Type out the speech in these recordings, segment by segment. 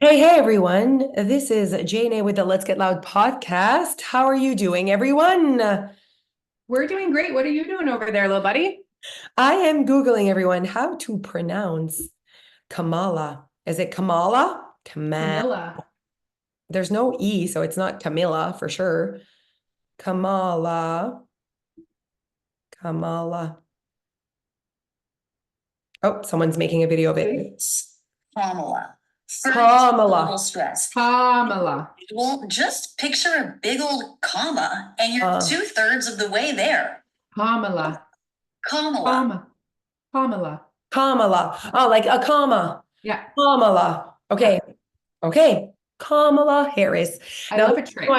Hey, everyone. This is Jane with the Let's Get Loud podcast. How are you doing, everyone? We're doing great. What are you doing over there, little buddy? I am Googling, everyone, how to pronounce Kamala. Is it Kamala? Camilla. There's no E, so it's not Camilla for sure. Kamala. Kamala. Oh, someone's making a video of it. It's Kamala. Kamala. Stress. Kamala. Well, just picture a big old comma and you're Uh, two-thirds of the way there. Kamala. Kamala. Kamala. Kamala. Oh, like a comma. Yeah. Kamala. Okay. Okay. Kamala Harris. I Now, love a trick.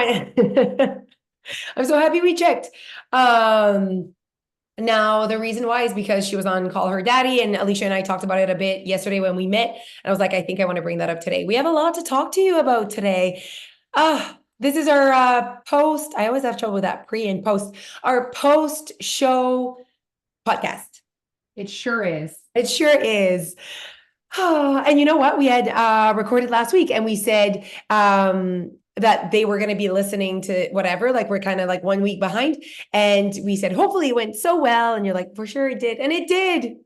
I'm so happy we checked. Um, Now the reason why is because she was on Call Her Daddy, and Alicia and I talked about it a bit yesterday when we met. And I was like, I think I want to bring that up today. We have a lot to talk to you about today. This is our post. I always have trouble with that pre and post. Our post show podcast. It sure is. It sure is. And you know what? We had recorded last week and we said that they were going to be listening to whatever, like we're kind of like 1 week behind. And we said, hopefully it went so well. And you're like, for sure it did. And it did.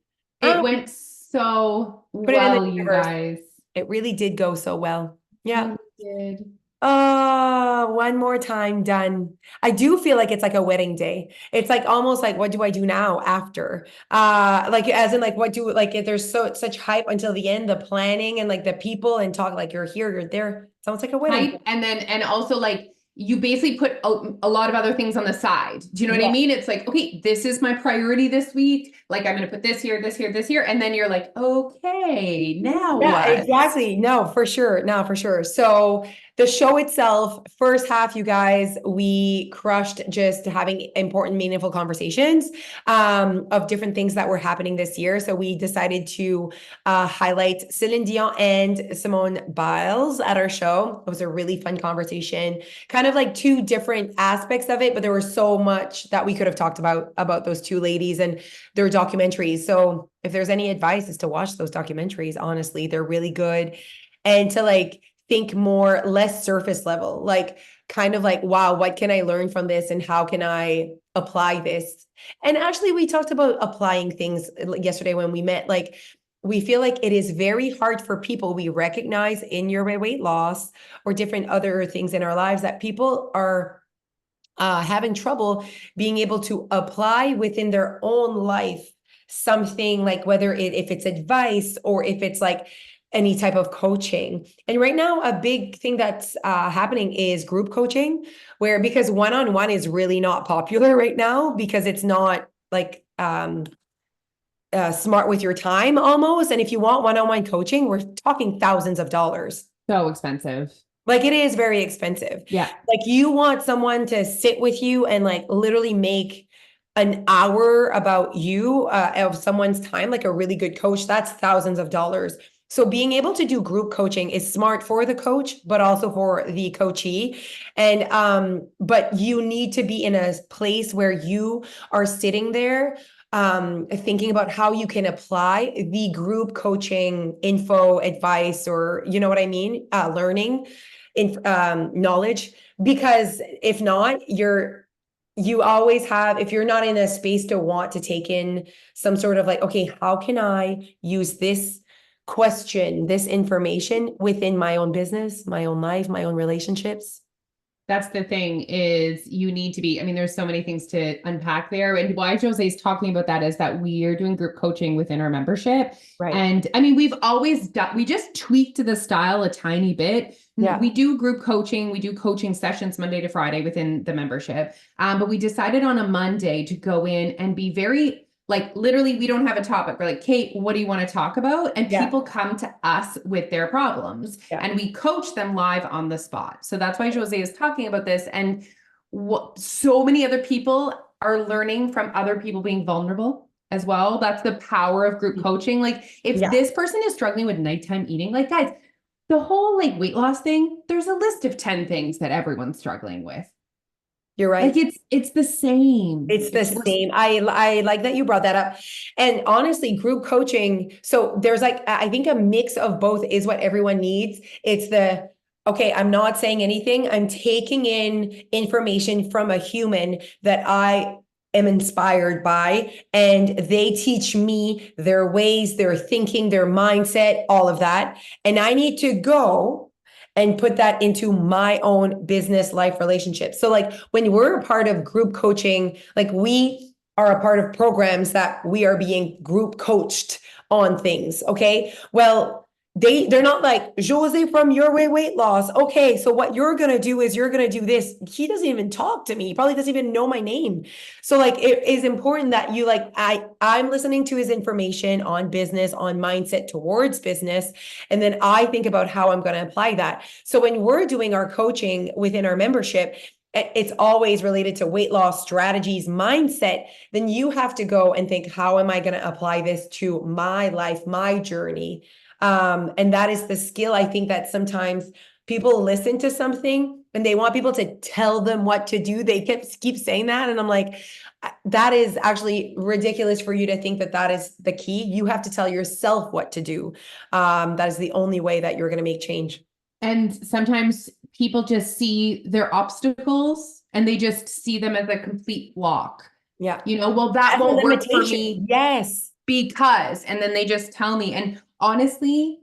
It went so Put it in the well, you universe. guys. It really did go so well. Yeah. It did. Oh, one more time done. I do feel like it's like a wedding day. It's like almost like, what do I do now after? Like as in like what do like if there's such hype until the end, the planning and like the people and talk like you're here, you're there. Sounds like a wedding. Hype, and also like you basically put a lot of other things on the side. Do you know what I Yeah. mean? It's like, okay, this is my priority this week. Like I'm going to put this here, this here, this here. And then you're like, okay, now Yeah, what? exactly. No, for sure. No, for sure. So the show itself, first half, you guys, we crushed just having important, meaningful conversations of different things that were happening this year. So we decided to highlight Celine Dion and Simone Biles at our show. It was a really fun conversation, kind of like two different aspects of it, but there was so much that we could have talked about those two ladies and their documentaries. So if there's any advice is to watch those documentaries, honestly, they're really good. And to like think more, less surface level, like kind of like, wow, what can I learn from this and how can I apply this? And actually, we talked about applying things yesterday when we met. Like, we feel like it is very hard for people we recognize in your weight loss or different other things in our lives that people are having trouble being able to apply within their own life something like whether if it's advice or if it's like any type of coaching. And right now, a big thing that's happening is group coaching, where because one-on-one is really not popular right now because it's not like smart with your time almost. And if you want one-on-one coaching, we're talking thousands of dollars. So expensive. Like it is very expensive. Yeah. Like you want someone to sit with you and like literally make an hour about you of someone's time, like a really good coach, that's thousands of dollars. So being able to do group coaching is smart for the coach, but also for the coachee. And but you need to be in a place where you are sitting there thinking about how you can apply the group coaching info, advice, or you know what I mean, learning in knowledge, because if not, you always have, if you're not in a space to want to take in some sort of like, okay, how can I use this question, this information within my own business, my own life, my own relationships? That's the thing is you need to be, I mean, there's so many things to unpack there. And why Jose is talking about that is that we are doing group coaching within our membership. Right. And I mean, we've always done, we just tweaked the style a tiny bit. Yeah. We do group coaching. We do coaching sessions Monday to Friday within the membership. But we decided on a Monday to go in and be very like literally we don't have a topic. We're like, Kate, what do you want to talk about? And Yeah. people come to us with their problems and we coach them live on the spot. So that's why Jose is talking about this. And what so many other people are learning from other people being vulnerable as well. That's the power of group coaching. Like if this person is struggling with nighttime eating, like guys, the whole like weight loss thing, there's a list of 10 things that everyone's struggling with. You're right. Like it's the same. It's the We're same. I like that you brought that up. And honestly, group coaching, so there's like I think a mix of both is what everyone needs. It's the okay, I'm not saying anything. I'm taking in information from a human that I am inspired by, and they teach me their ways, their thinking, their mindset, all of that. And I need to go and put that into my own business life relationships. So like when we're a part of group coaching, like we are a part of programs that we are being group coached on things. Okay. Well, they're not like Jose from Your Way Weight Loss. Okay, so what you're gonna do is you're gonna do this. He doesn't even talk to me. He probably doesn't even know my name. So like it is important that you like I'm listening to his information on business, on mindset towards business, and then I think about how I'm gonna apply that. So when we're doing our coaching within our membership, it's always related to weight loss strategies, mindset. Then you have to go and think, how am I going to apply this to my life, my journey? And that is the skill. I think that sometimes people listen to something and they want people to tell them what to do. They keep saying that. And I'm like, that is actually ridiculous for you to think that that is the key. You have to tell yourself what to do. That is the only way that you're going to make change. And sometimes people just see their obstacles and they just see them as a complete block. Yeah. Well, that As a won't work for limitation. me Yes. because, and then they just tell me. And honestly,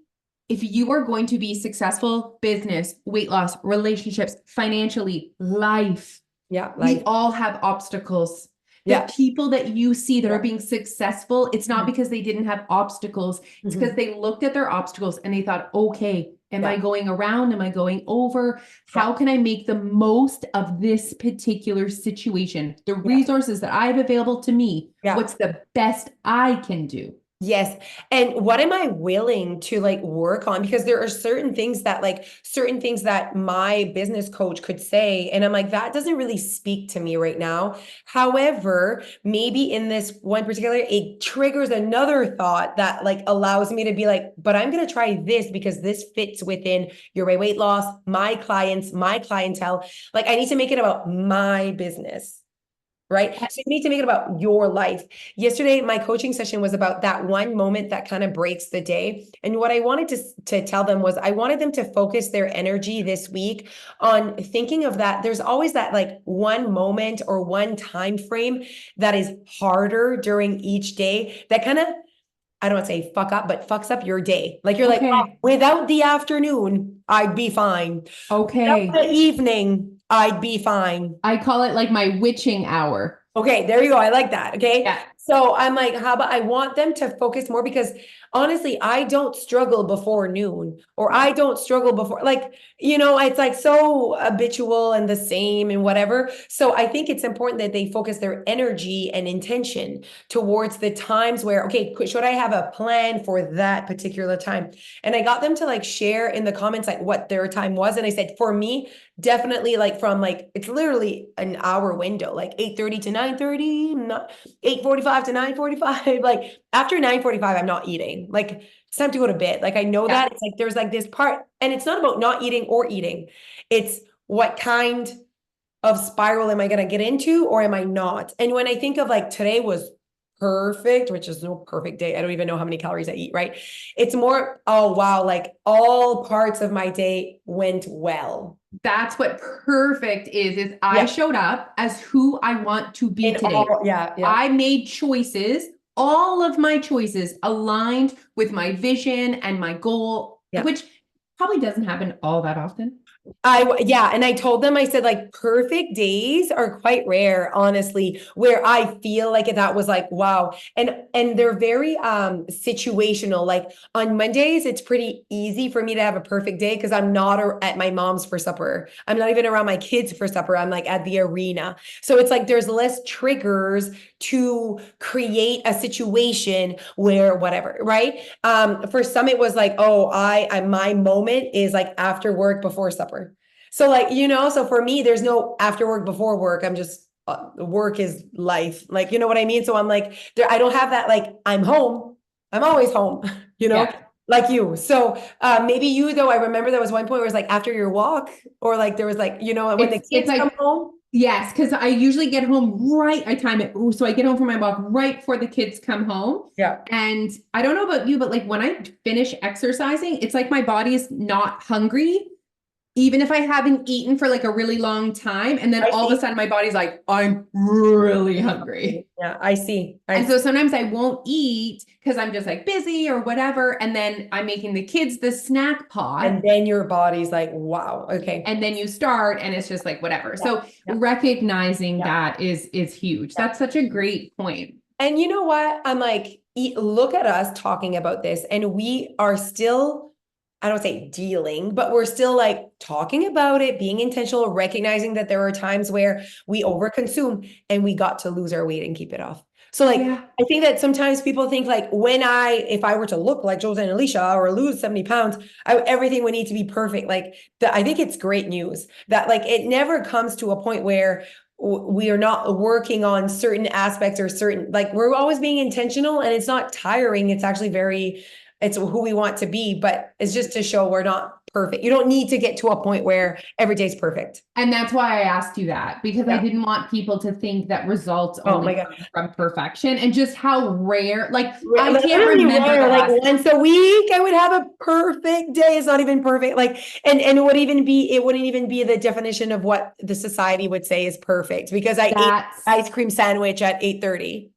if you are going to be successful, business, weight loss, relationships, financially, life, Yeah. we all have obstacles. The Yeah. people that you see that Yeah. are being successful, it's not Mhm. because they didn't have obstacles. It's Mhm. because they looked at their obstacles and they thought, okay, am I Yeah. going around? Am I going over? Yeah. How can I make the most of this particular situation? The resources that I have available to me, Yeah. what's the best I can do? Yes. And what am I willing to like work on? Because there are certain things that my business coach could say. And I'm like, that doesn't really speak to me right now. However, maybe in this one particular, it triggers another thought that like allows me to be like, but I'm going to try this because this fits within Your Way Weight Loss, my clients, my clientele. Like I need to make it about my business. Right. So you need to make it about your life. Yesterday, my coaching session was about that one moment that kind of breaks the day. And what I wanted to tell them was I wanted them to focus their energy this week on thinking of that. There's always that like one moment or one time frame that is harder during each day that kind of, I don't want to say fuck up, but fucks up your day. Like you're like, Okay. oh, without the afternoon, I'd be fine. Okay. Without the evening, I'd be fine. I call it like my witching hour. Okay, there you go. I like that. Okay. Yeah. So I'm like, how about I want them to focus more because honestly, I don't struggle before noon or I don't struggle before, like, it's like so habitual and the same and whatever. So I think it's important that they focus their energy and intention towards the times where, okay, should I have a plan for that particular time? And I got them to like share in the comments, like what their time was. And I said, for me, definitely like from like, it's literally an hour window, like 8:30 to 9:30, not 8:45 to 9:45. Like after 9:45, I'm not eating. Like it's time to go to bed. Like I know that it's like there's like this part, and it's not about not eating or eating. It's what kind of spiral am I going to get into or am I not? And when I think of like today was perfect, which is no perfect day. I don't even know how many calories I eat, right? It's more, oh wow, like all parts of my day went well. That's what perfect is I showed up as who I want to be today. Yeah. I made choices, all of my choices aligned with my vision and my goal, which probably doesn't happen all that often. And I told them, I said, like, perfect days are quite rare, honestly, where I feel like that was like, wow. And they're very situational. Like on Mondays, it's pretty easy for me to have a perfect day because I'm not at my mom's for supper. I'm not even around my kids for supper. I'm like at the arena. So it's like there's less triggers to create a situation where whatever, right? For some, it was like, oh, my moment is like after work, before supper. So like, so for me, there's no after work, before work. I'm just, work is life. Like, you know what I mean? So I'm like, I don't have that, like, I'm home. I'm always home, like you. So maybe you, though, I remember there was one point where it was like after your walk or like, there was like, when the kids come home. Yes, because I usually get home I time it. So I get home from my walk right before the kids come home. Yeah. And I don't know about you, but like when I finish exercising, it's like my body is not hungry, even if I haven't eaten for like a really long time. And then I all of see. a sudden my body's like, I'm really hungry. Yeah, I see. And so sometimes I won't eat because I'm just like busy or whatever. And then I'm making the kids the snack pot. And then your body's like, wow, okay. And then you start and it's just like whatever. So yeah. recognizing Yeah. that is huge. Yeah. That's such a great point. And you know what? I'm like, look at us talking about this, and we are still, I don't say dealing, but we're still like talking about it, being intentional, recognizing that there are times where we overconsume and we got to lose our weight and keep it off. So like, Yeah. I think that sometimes people think like if I were to look like Jose and Alicia or lose 70 pounds, everything would need to be perfect. Like I think it's great news that like, it never comes to a point where we are not working on certain aspects or certain, like we're always being intentional, and it's not tiring. It's actually it's who we want to be, but it's just to show we're not perfect. You don't need to get to a point where every day's perfect. And that's why I asked you that, because I Yeah. didn't want people to think that results Oh only my come God. from perfection, and just how rare, like I Like, can't literally remember rare, the like last. once a week I would have a perfect day. It's not even perfect. Like, and it wouldn't even be the definition of what the society would say is perfect, because I ate That's ice cream sandwich at 8:30.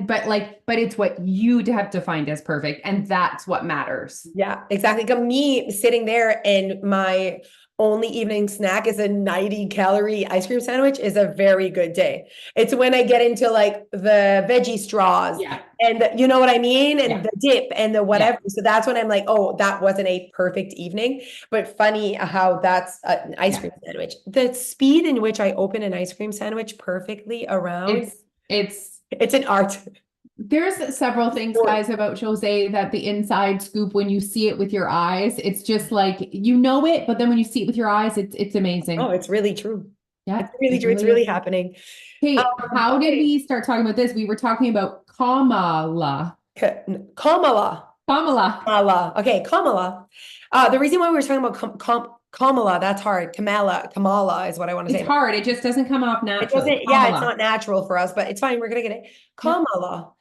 but it's what you have defined as perfect, and that's what matters. Yeah, exactly. Like me sitting there and my only evening snack is a 90-calorie ice cream sandwich is a very good day. It's when I get into like the veggie straws Yeah. and you know what I mean? And Yeah. the dip and the whatever. So that's when I'm like, oh, that wasn't a perfect evening. But funny how that's an ice cream sandwich. The speed in which I open an ice cream sandwich perfectly around, it's an art. There's several things, guys, about Jose that the inside scoop, when you see it with your eyes, it's just like, you know it, but then when you see it with your eyes, it's amazing. Oh, it's really true. Yeah, it's really true. It's really happening. Okay, how did we start talking about this? We were talking about Kamala. Kamala. Kamala. Okay, Kamala. The reason why we were talking about Kamala, that's hard. Kamala is what I want to say. It's hard. It just doesn't come off It naturally. doesn't, yeah, it's not natural for us, but it's fine. We're gonna get it. Kamala.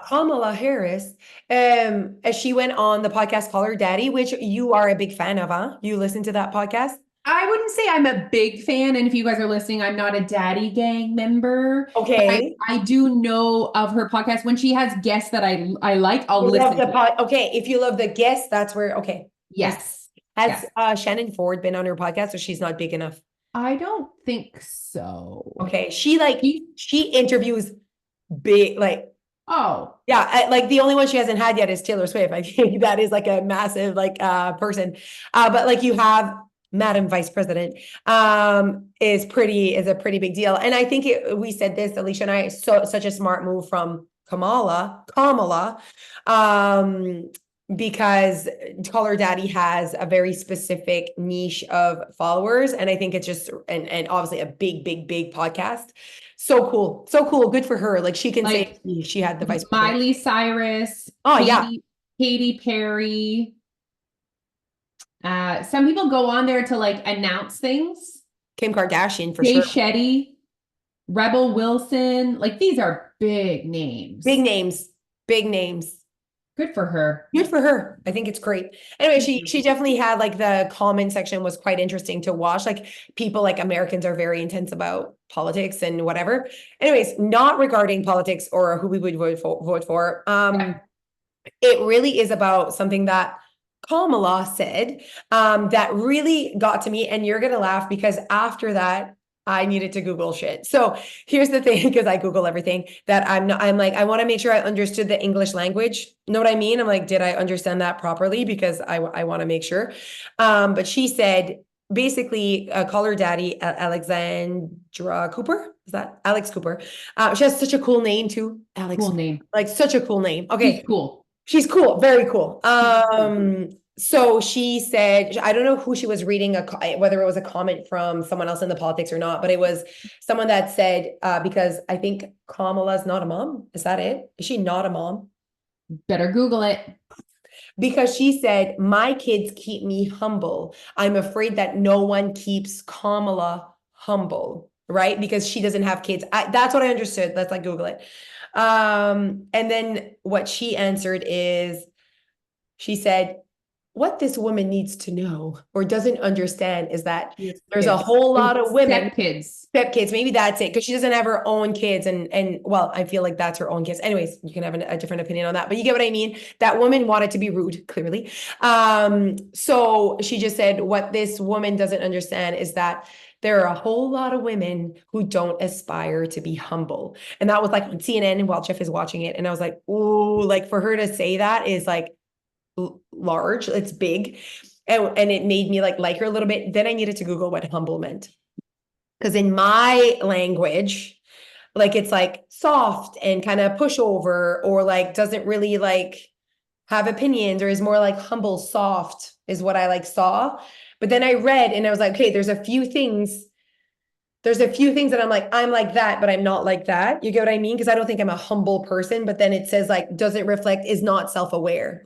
Kamala Harris. As she went on the podcast Call Her Daddy, which you are a big fan of, huh? You listen to that podcast? I wouldn't say I'm a big fan, and if you guys are listening, I'm not a Daddy Gang member. Okay. I do know of her podcast. When she has guests that I like, I'll listen to it. Okay, if you love the guests, that's where, okay. Yes. Has Shannon Ford been on her podcast, or she's not big enough? I don't think so. Okay, she interviews big, like, oh yeah, like the only one she hasn't had yet is Taylor Swift. I think that is like a massive like person. But like you have Madam Vice President is a pretty big deal. And I think we said this, Alicia and I, such a smart move from Kamala, because Call Her Daddy has a very specific niche of followers. And I think it's just, and obviously a big podcast. So cool. Good for her. Like she can say she had the vice president. Miley Cyrus. Oh, Katy Perry. Some people go on there to like announce things. Kim Kardashian for Jay sure. Shetty, Rebel Wilson. Like these are big names. Big names. Good for her. I think it's great. Anyway, she definitely had like the comment section was quite interesting to watch. Like people, like Americans are very intense about politics and whatever. Anyways, not regarding politics or who we would vote for. It really is about something that Kamala said that really got to me. And you're going to laugh because after that, I needed to Google shit. So here's the thing, because I Google everything that I'm like, I want to make sure I understood the English language. Know what I mean? I'm like, did I understand that properly? Because I want to make sure. But she said, basically, Call Her Daddy, Alexandra Cooper. Is that Alex Cooper? She has such a cool name too. Alex. Cool name. Like such a cool name. Okay. She's cool. She's cool. Very cool. So she said, I don't know who she was reading, whether it was a comment from someone else in the politics or not, but it was someone that said, because I think Kamala's not a mom. Is that it? Is she not a mom? Better Google it. Because she said, my kids keep me humble. I'm afraid that no one keeps Kamala humble. right? Because she doesn't have kids. That's what I understood. Let's like Google it. And then what she answered is, she said, what this woman needs to know or doesn't understand is that there's a whole lot of women, step kids, maybe that's it, because she doesn't have her own kids. And well, I feel like that's her own kids. Anyways, you can have a different opinion on that, but you get what I mean? That woman wanted to be rude, clearly. So she just said, what this woman doesn't understand is that there are a whole lot of women who don't aspire to be humble. And that was like on CNN while Jeff is watching it. And I was like, oh, like for her to say that is like large, it's big. And it made me like her a little bit. Then I needed to Google what humble meant. Because in my language, like it's like soft and kind of pushover, or like doesn't really like have opinions, or is more like humble, soft is what I like saw. But then I read and I was like, okay, there's a few things that I'm like that, but I'm not like that. You get what I mean? Because I don't think I'm a humble person, but then it says like, doesn't reflect, is not self-aware.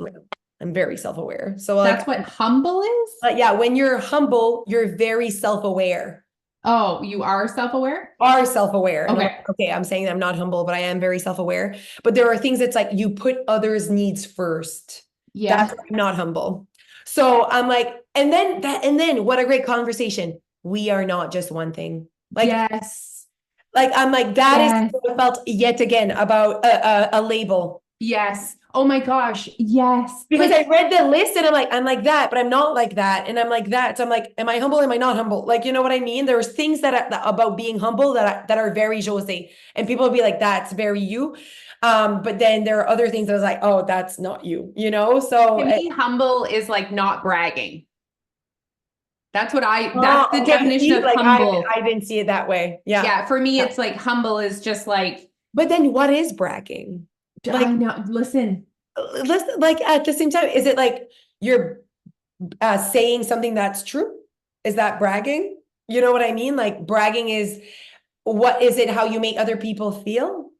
I'm very self-aware. So like, that's what humble is? Yeah, when you're humble, you're very self-aware. Oh, you are self-aware? Are self-aware. Okay. Okay, I'm saying I'm not humble, but I am very self-aware. But there are things that's like you put others' needs first. Yeah. That's why I'm not humble. So I'm like, and then what a great conversation. We are not just one thing. Like, yes. Like I'm like, that is what I felt yet again about a label. Yes. Oh my gosh. Yes. Because I read the list and I'm like that, but I'm not like that. And I'm like that. So I'm like, am I humble? Am I not humble? Like, you know what I mean? There's things that about being humble that are very Jose, and people will be like, that's very you. But then there are other things that I was like, oh, that's not you, you know? So to me, humble is like not bragging. That's the definition of like, humble. I didn't see it that way. Yeah. Yeah. For me, it's like humble is just like. But then what is bragging? Like, I know. Listen, like at the same time, is it like you're saying something that's true? Is that bragging? You know what I mean? Like bragging is, what is it? How you make other people feel?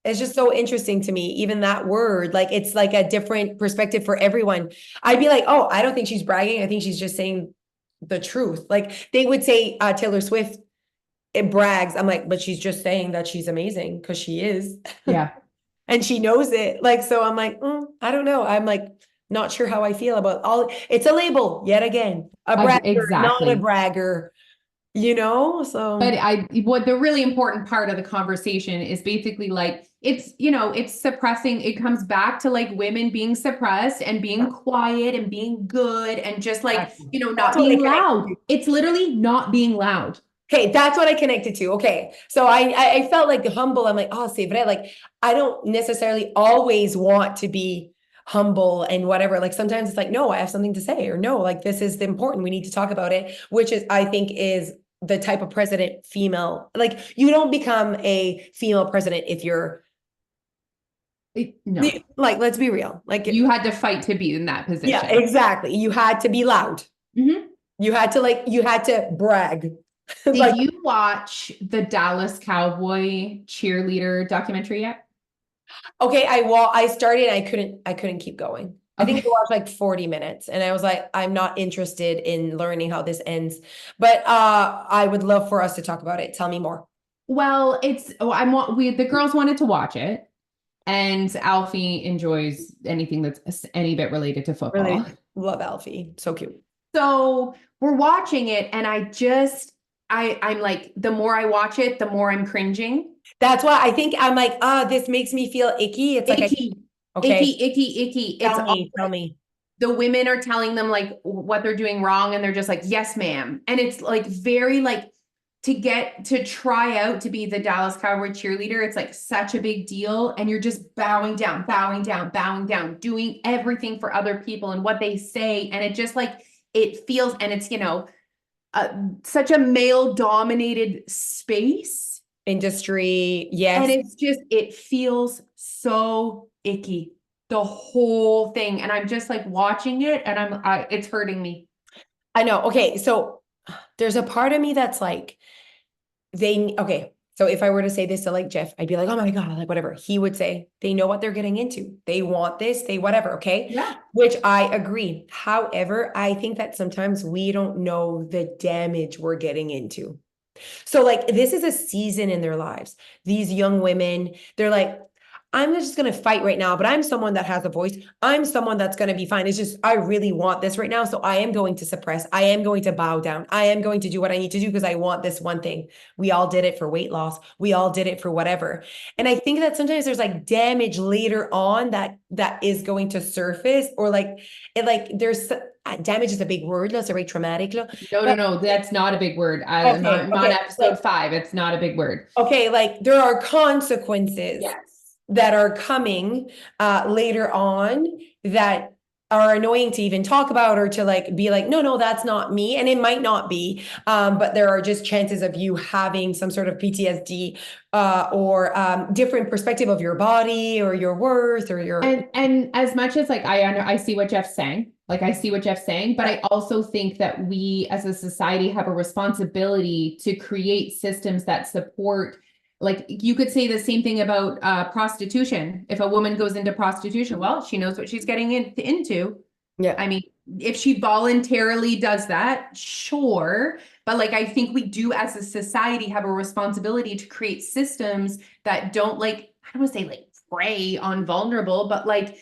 It's just so interesting to me, even that word, like it's like a different perspective for everyone. I'd be like, oh, I don't think she's bragging. I think she's just saying the truth. Like they would say Taylor Swift, it brags. I'm like, but she's just saying that she's amazing because she is. Yeah. And she knows it. Like, so I'm like, I don't know. I'm like, not sure how I feel about all. It's a label yet again, a bragger, not a bragger, you know? So, but what the really important part of the conversation is basically like, it's, you know, it's suppressing. It comes back to like women being suppressed and being quiet and being good and just like, you know, not being loud. It's literally not being loud. Okay, that's what I connected to. Okay, so I felt like humble. I'm like, oh, c'est vrai. Like I don't necessarily always want to be humble and whatever. Like sometimes it's like, no, I have something to say, or no, like this is important. We need to talk about it, which is, I think, is the type of president female. Like you don't become a female president if you're no. Like, let's be real. Like you had to fight to be in that position. Yeah, exactly. You had to be loud. Mm-hmm. You had to brag. Did like, you watch the Dallas Cowboy cheerleader documentary yet? Okay, I started, I couldn't keep going. Okay. I think I watched like 40 minutes and I was like, I'm not interested in learning how this ends, but I would love for us to talk about it. Tell me more. Well, the girls wanted to watch it, and Alfie enjoys anything that's any bit related to football. Really love Alfie. So cute. So we're watching it and I'm like, the more I watch it, the more I'm cringing. That's why I think I'm like, this makes me feel icky. It's icky. Like, okay. Icky. Tell me. The women are telling them like what they're doing wrong. And they're just like, yes, ma'am. And it's like very like to try out to be the Dallas Cowboy cheerleader. It's like such a big deal. And you're just bowing down, doing everything for other people and what they say. And it just like, it feels, and it's, you know, such a male dominated space industry. Yes. And it's just, it feels so icky, the whole thing. And I'm just like watching it and it's hurting me. I know. Okay. So there's a part of me that's like, so if I were to say this to like Jeff, I'd be like, oh my God, like whatever. He would say, they know what they're getting into. They want this, they whatever. Okay. Yeah. Which I agree. However, I think that sometimes we don't know the damage we're getting into. So like this is a season in their lives. These young women, they're like, I'm just going to fight right now, but I'm someone that has a voice. I'm someone that's going to be fine. It's just, I really want this right now. So I am going to suppress. I am going to bow down. I am going to do what I need to do because I want this one thing. We all did it for weight loss. We all did it for whatever. And I think that sometimes there's like damage later on that is going to surface, or like it, like there's damage is a big word. That's very traumatic. No, that's not a big word. Okay, not okay, episode like- 5. It's not a big word. Okay, like there are consequences Yes. that are coming later on that are annoying to even talk about, or to like be like, no, that's not me. And it might not be, but there are just chances of you having some sort of PTSD or different perspective of your body or your worth or your. And as much as like I see what Jeff's saying, like I see what Jeff's saying, but I also think that we as a society have a responsibility to create systems that support. Like you could say the same thing about prostitution. If a woman goes into prostitution, well, she knows what she's getting into. Yeah. I mean, if she voluntarily does that, sure. But like, I think we do as a society have a responsibility to create systems that don't like, I don't want to say like prey on vulnerable, but like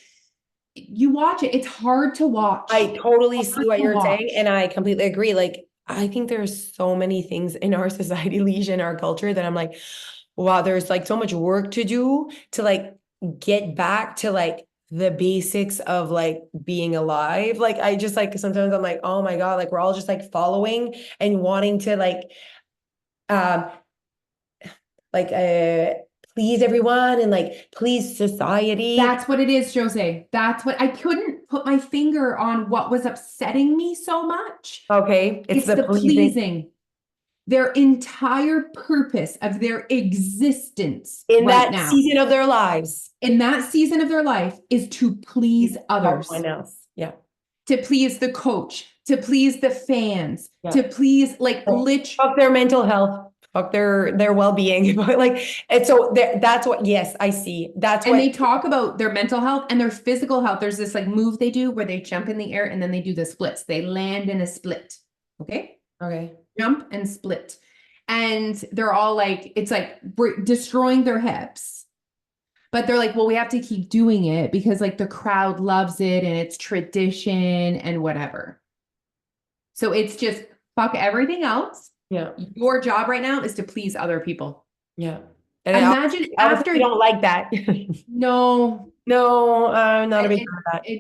you watch it, it's hard to watch. I totally see what you're watch. saying, and I completely agree. Like, I think there's so many things in our society, Leisha, in our culture, that I'm like, wow, there's like so much work to do to like get back to like the basics of like being alive. Like, I just like sometimes I'm like, oh my God, like we're all just like following and wanting to um like please everyone and like please society. That's what it is, Jose. That's what I couldn't put my finger on what was upsetting me so much. Okay, It's the pleasing. Their entire purpose of their existence in right that now, season of their lives, in that season of their life, is to please others, everyone else. Yeah. to please the coach, to please the fans, Yeah. to please like literally. Fuck their mental health. Fuck their well-being. Like, and so that's what, yes, I see. That's And what they talk about their mental health and their physical health. There's this like move they do where they jump in the air and then they do the splits. They land in a split. Okay. okay. Jump and split. And they're all like, it's like destroying their hips. But they're like, well, we have to keep doing it because like the crowd loves it and it's tradition and whatever. So it's just fuck everything else. Yeah. Your job right now is to please other people. Yeah. And imagine after you don't like that. No, I'm not a big fan of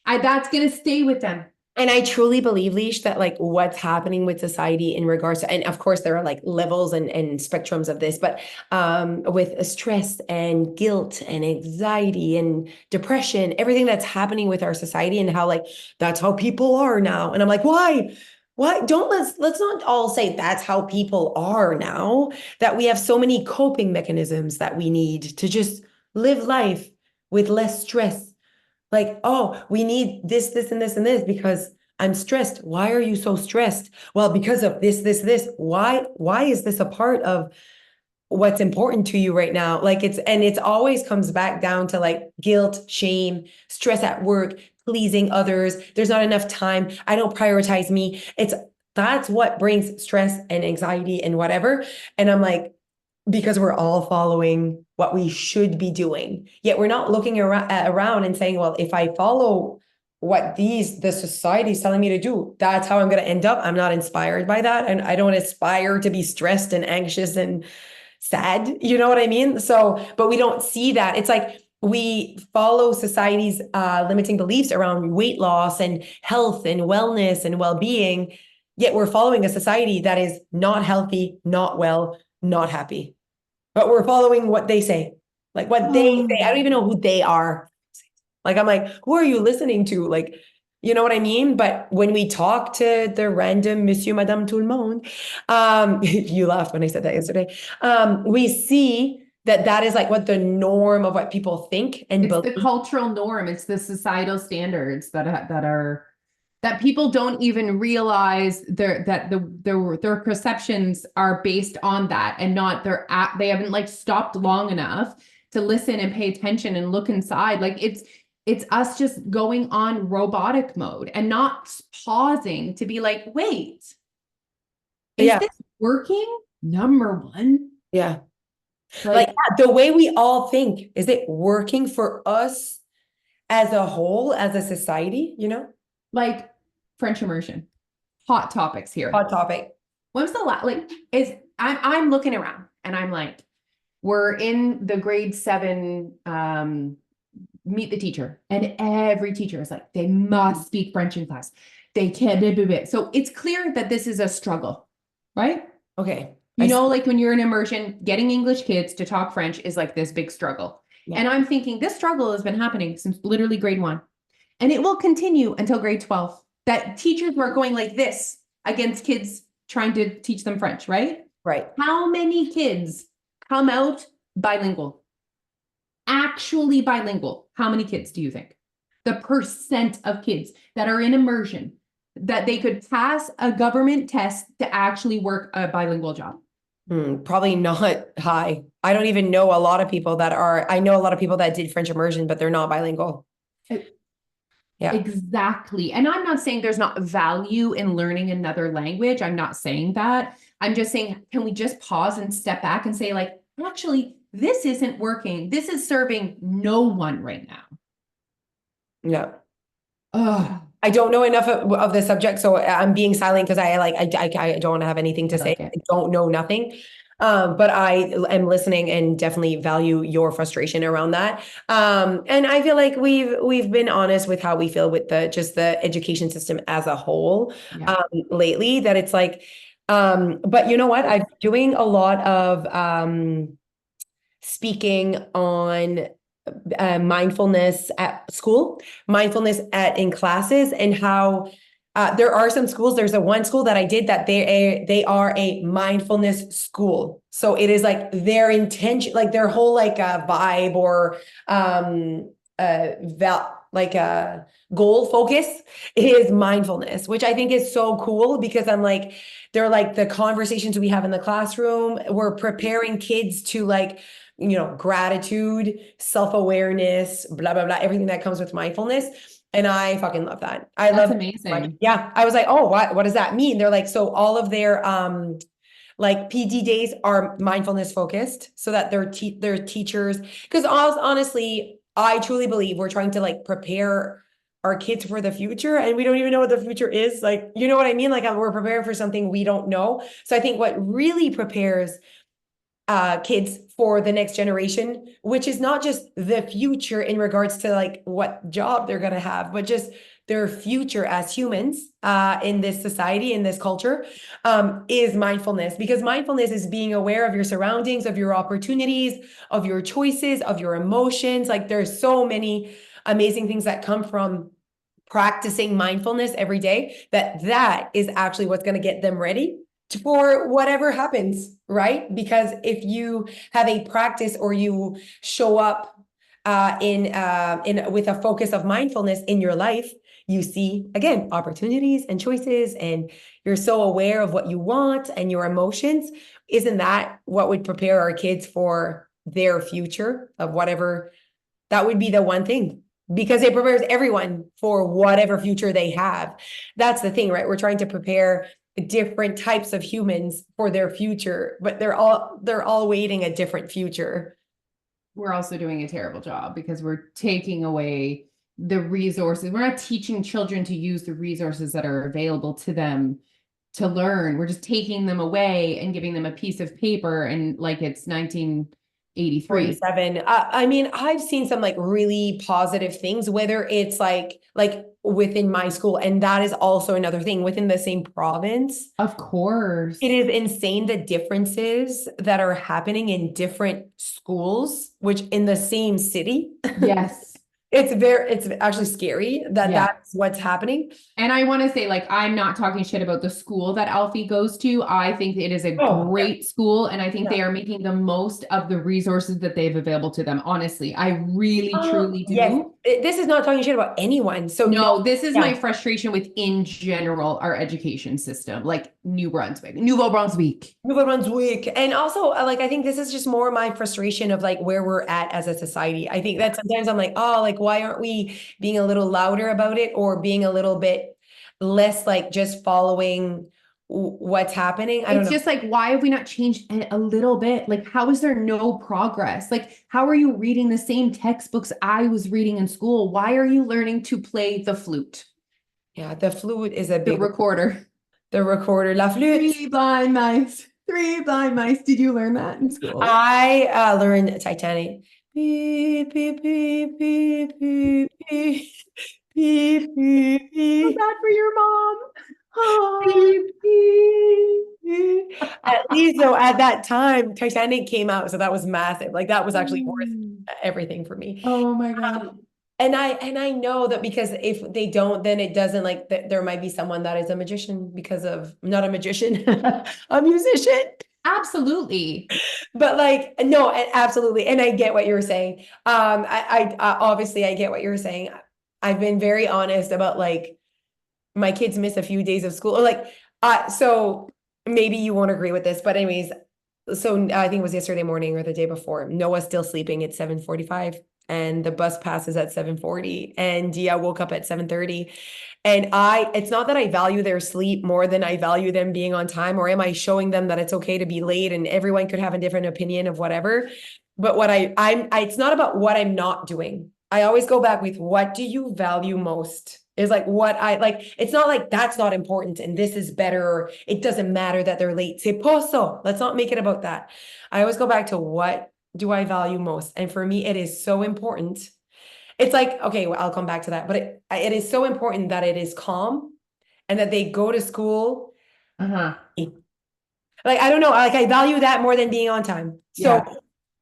that. That's gonna stay with them. And I truly believe, Leash, that like what's happening with society in regards to, and of course there are like levels and spectrums of this, but with stress and guilt and anxiety and depression, everything that's happening with our society and how like that's how people are now. And I'm like, why? Why don't let's not all say that's how people are now, that we have so many coping mechanisms that we need to just live life with less stress. Like, oh, we need this, this, and this, and this because I'm stressed. Why are you so stressed? Well, because of this, this, this. Why is this a part of what's important to you right now? Like it's always comes back down to like guilt, shame, stress at work, pleasing others. There's not enough time. I don't prioritize me. That's what brings stress and anxiety and whatever. And I'm like, because we're all following what we should be doing. Yet we're not looking around and saying, well, if I follow what the society is telling me to do, that's how I'm going to end up. I'm not inspired by that. And I don't aspire to be stressed and anxious and sad. You know what I mean? So, but we don't see that. It's like we follow society's limiting beliefs around weight loss and health and wellness and well-being. Yet we're following a society that is not healthy, not well, not happy. But we're following what they say, like what they say. I don't even know who they are. Like, I'm like, who are you listening to? Like, you know what I mean? But when we talk to the random Monsieur, Madame, tout le monde, you laughed when I said that yesterday. We see that is like what the norm of what people think and it's believe. the cultural norm. It's the societal standards that people don't even realize their perceptions are based on that and not they haven't like stopped long enough to listen and pay attention and look inside. Like it's us just going on robotic mode and not pausing to be like, wait, is this working? Number one. Yeah. Like, Like the way we all think, is it working for us as a whole, as a society, you know? like French immersion. Hot topics here. Hot topic. When's the last, like, I'm looking around and I'm like, we're in the grade 7 meet the teacher, and every teacher is like, they must speak French in class. They can't do it. So it's clear that this is a struggle, right? Okay. You know, like when you're in immersion, getting English kids to talk French is like this big struggle. Yeah. And I'm thinking this struggle has been happening since literally grade 1. And it will continue until grade 12. That teachers were going like this against kids trying to teach them French, right? Right. How many kids come out bilingual? Actually bilingual. How many kids do you think? The percent of kids that are in immersion that they could pass a government test to actually work a bilingual job? Probably not high. I don't even know a lot of people that are, I know a lot of people that did French immersion, but they're not bilingual. Yeah. Exactly. And I'm not saying there's not value in learning another language. I'm not saying that. I'm just saying, can we just pause and step back and say, like, actually, this isn't working. This is serving no one right now. Yeah. Oh, I don't know enough of the subject, so I'm being silent because I don't have anything to say. Okay. I don't know nothing. But I am listening and definitely value your frustration around that. And I feel like we've been honest with how we feel with the education system as a whole, yeah. lately, that it's like, but you know what? I'm doing a lot of speaking on mindfulness at school, mindfulness in classes, and how there are some schools. There's one school that I did that they are a mindfulness school. So it is like their intention, like their whole like vibe or goal focus is mindfulness, which I think is so cool because I'm like, they're like the conversations we have in the classroom. We're preparing kids to like, you know, gratitude, self-awareness, blah, blah, blah, everything that comes with mindfulness. And I fucking love that. I That's love amazing. Yeah. I was like, oh, what does that mean? They're like, so all of their like PD days are mindfulness focused so that their teachers, because honestly, I truly believe we're trying to like prepare our kids for the future, and we don't even know what the future is. Like, you know what I mean? Like we're preparing for something we don't know. So I think what really prepares kids for the next generation, which is not just the future in regards to like what job they're going to have, but just their future as humans in this society, in this culture, is mindfulness. Because mindfulness is being aware of your surroundings, of your opportunities, of your choices, of your emotions. Like there's so many amazing things that come from practicing mindfulness every day, that is actually what's going to get them ready for whatever happens, right? Because if you have a practice or you show up in with a focus of mindfulness in your life, you see again opportunities and choices, and you're so aware of what you want and your emotions. Isn't that what would prepare our kids for their future of whatever? That would be the one thing, because it prepares everyone for whatever future they have. That's the thing, right? We're trying to prepare different types of humans for their future, but they're all waiting a different future. We're also doing a terrible job because we're taking away the resources. We're not teaching children to use the resources that are available to them to learn. We're just taking them away and giving them a piece of paper and like it's 1983. 47. I mean, I've seen some like really positive things, whether it's like within my school, and that is also another thing within the same province. Of course. It is insane the differences that are happening in different schools, which in the same city. Yes. It's actually scary that Yeah. that's what's happening. And I want to say, like, I'm not talking shit about the school that Alfie goes to. I think it is a great school, and I think they are making the most of the resources that they have available to them. Honestly, I really, truly do. Yes. This is not talking shit about anyone. So no, this is my frustration with, in general, our education system, like Nouveau Brunswick. And also, like, I think this is just more my frustration of like where we're at as a society. I think that sometimes I'm like, oh, like, why aren't we being a little louder about it, or being a little bit less like just following what's happening. I don't It's know. just like, why have we not changed it a little bit? Like, how is there no progress? Like, how are you reading the same textbooks I was reading in school? Why are you learning to play the flute, Yeah, the flute is a the big, recorder? the recorder, la flute. Three blind mice. Three blind mice. Did you learn that in school? I learned Titanic. Beep, beep, beep, beep, beep, beep, beep, beep, So beep, bad for your mom. Oh. beep, beep, beep. At least though, at that time, Titanic came out, so that was massive. Like that was actually worth everything for me. Oh my God. And I know that because if they don't, then it doesn't like there might be someone that is a magician because of not a magician, a musician. Absolutely. But like no, absolutely, and I get what you're saying. I obviously I get what you're saying. I've been very honest about like my kids miss a few days of school, or like so maybe you won't agree with this, but anyways, so I think it was yesterday morning or the day before. Noah's still sleeping at 7:45 and the bus passes at 7:40 and Dia woke up at 7:30. And it's not that I value their sleep more than I value them being on time, or am I showing them that it's okay to be late and everyone could have a different opinion of whatever. But what it's not about what I'm not doing. I always go back with what do you value most? Is like what I like. It's not like that's not important and this is better. Or it doesn't matter that they're late. Se poso. Let's not make it about that. I always go back to what do I value most? And for me, it is so important. It's like, okay, well, I'll come back to that, but it is so important that it is calm and that they go to school. Uh-huh. Like, I don't know, like I value that more than being on time. So,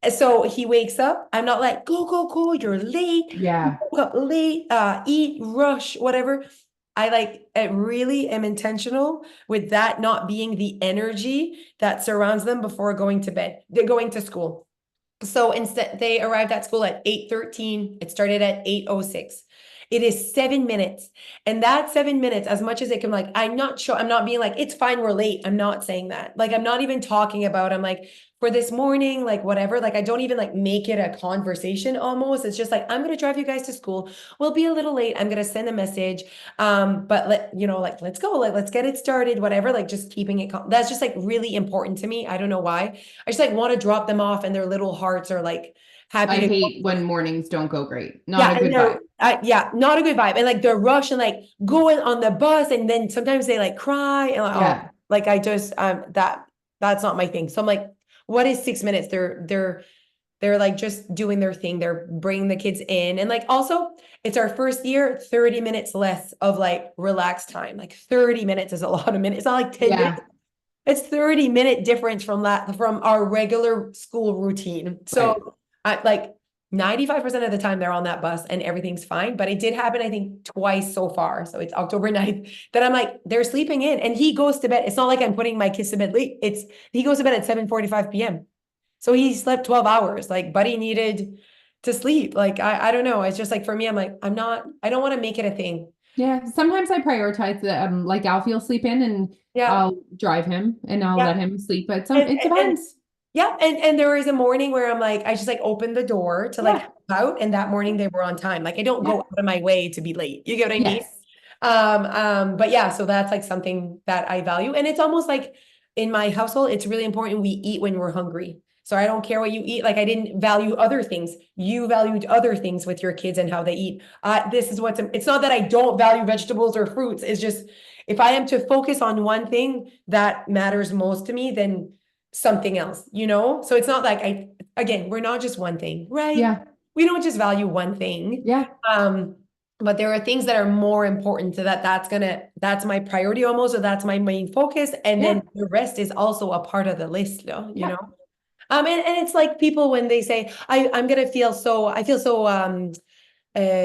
Yeah. so he wakes up. I'm not like, go, go, go, you're late. Yeah. Woke up late, eat, rush, whatever. I really am intentional with that not being the energy that surrounds them before going to bed. They're going to school. So instead, they arrived at school at 8:13. It started at 8:06. It is 7 minutes. And that 7 minutes, as much as it can, like, I'm not sure, I'm not being like, it's fine, we're late. I'm not saying that. Like, I'm not even talking about, I'm like, for this morning, like, whatever. Like, I don't even like make it a conversation almost. It's just like, I'm going to drive you guys to school. We'll be a little late. I'm going to send a message. But like, let's go. Like, let's get it started, whatever. Like, just keeping it, that's just like really important to me. I don't know why. I just like want to drop them off and their little hearts are like happy I to hate when mornings don't go great. Not yeah, a and good vibe. yeah, not a good vibe. And like they're rush and like going on the bus and then sometimes they like cry and like, Yeah. oh, like I just that's not my thing. So I'm like, what is 6 minutes? They're like just doing their thing. They're bringing the kids in. And like also it's our first year, 30 minutes less of like relaxed time. Like 30 minutes is a lot of minutes. It's not like 10 Yeah. minutes. It's 30-minute difference from our regular school routine. So I like 95% of the time they're on that bus and everything's fine. But it did happen, I think, twice so far. So it's October 9th that I'm like, they're sleeping in and he goes to bed. It's not like I'm putting my kids to bed late. He goes to bed at 7:45 p.m. So he slept 12 hours. Like Buddy needed to sleep. Like I don't know. It's just like for me, I'm like, I don't want to make it a thing. Yeah. Sometimes I prioritize the like Alfie will sleep in and Yeah. I'll drive him and I'll Yeah. let him sleep. But And- it depends. Yeah, and there was a morning where I'm like, I just like opened the door to like help out, and that morning they were on time. Like I don't go out of my way to be late. You get what I mean? Yes. But yeah, so that's like something that I value, and it's almost like in my household, it's really important we eat when we're hungry. So I don't care what you eat. Like I didn't value other things. You valued other things with your kids and how they eat. This is it's not that I don't value vegetables or fruits. It's just if I am to focus on one thing that matters most to me, then something else, So it's not like again, we're not just one thing, right? Yeah. We don't just value one thing. Yeah. But there are things that are more important to that's my priority almost, or that's my main focus. And then the rest is also a part of the list, you know? And it's like people when they say, I feel so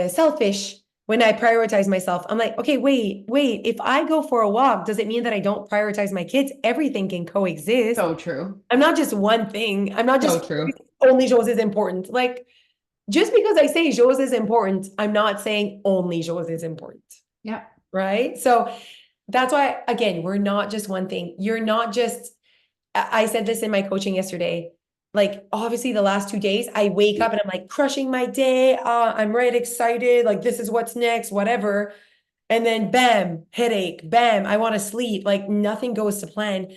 selfish when I prioritize myself. I'm like, okay, wait, if I go for a walk, does it mean that I don't prioritize my kids? Everything can coexist. So true. I'm not just one thing. I'm not just So true. only Jose is important. Like, just because I say Jose is important, I'm not saying only Jose is important. Yeah. Right. So that's why, again, we're not just one thing. You're not just, I said this in my coaching yesterday. Like, obviously, the last 2 days, I wake up and I'm like crushing my day. I'm right excited. Like, this is what's next, whatever. And then bam, headache, bam, I want to sleep. Like nothing goes to plan.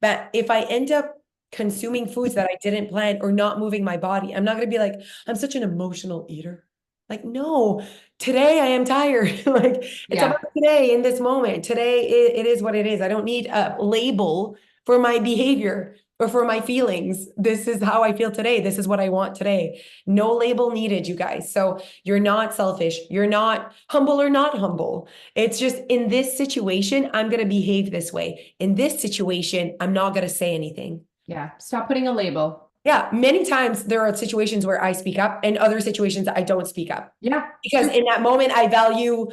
But if I end up consuming foods that I didn't plan or not moving my body, I'm not going to be like, I'm such an emotional eater. Like, no, today I am tired. Like, it's Yeah. about today in this moment. Today it is what it is. I don't need a label for my behavior or for my feelings. This is how I feel today. This is what I want today. No label needed, you guys. So you're not selfish. You're not humble or not humble. It's just in this situation, I'm going to behave this way. In this situation, I'm not going to say anything. Yeah. Stop putting a label. Yeah, many times there are situations where I speak up and other situations I don't speak up. Yeah. Because in that moment I value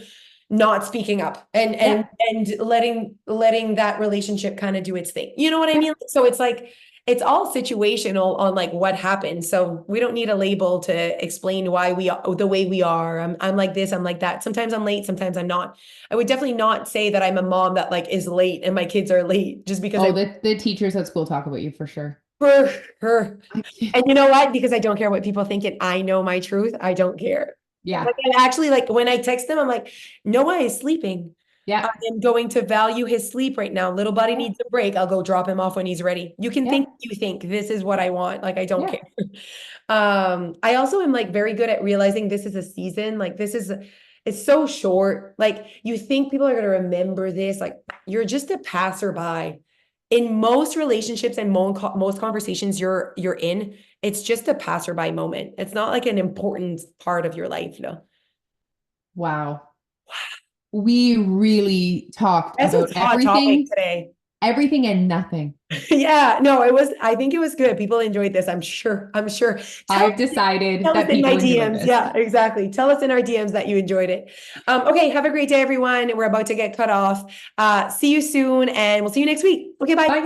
not speaking up and letting that relationship kind of do its thing. You know what I mean? So it's like it's all situational on like what happened. So we don't need a label to explain why we are the way we are. I'm like this, I'm like that. Sometimes I'm late, sometimes I'm not. I would definitely not say that I'm a mom that like is late and my kids are late just because The teachers at school talk about you for sure. for her. And you know what? Because I don't care what people think and I know my truth, I don't care. Yeah. Like I'm actually like when I text them, I'm like, Noah is sleeping. Yeah. I am going to value his sleep right now. Little buddy needs a break. I'll go drop him off when he's ready. You can think you think this is what I want. Like I don't care. I also am like very good at realizing this is a season. Like it's so short. Like you think people are going to remember this. Like you're just a passerby. In most relationships and most conversations you're in, it's just a passerby moment. It's not like an important part of your life, no. Wow. We really talked That's about a hot topic today. everything and nothing. Yeah, no, I think it was good. People enjoyed this. I'm sure. I've decided Tell that us in my people enjoyed DMs. this. Yeah, exactly. Tell us in our DMs that you enjoyed it. Okay, have a great day, everyone. We're about to get cut off. See you soon, and we'll see you next week. Okay, bye. Bye, guys.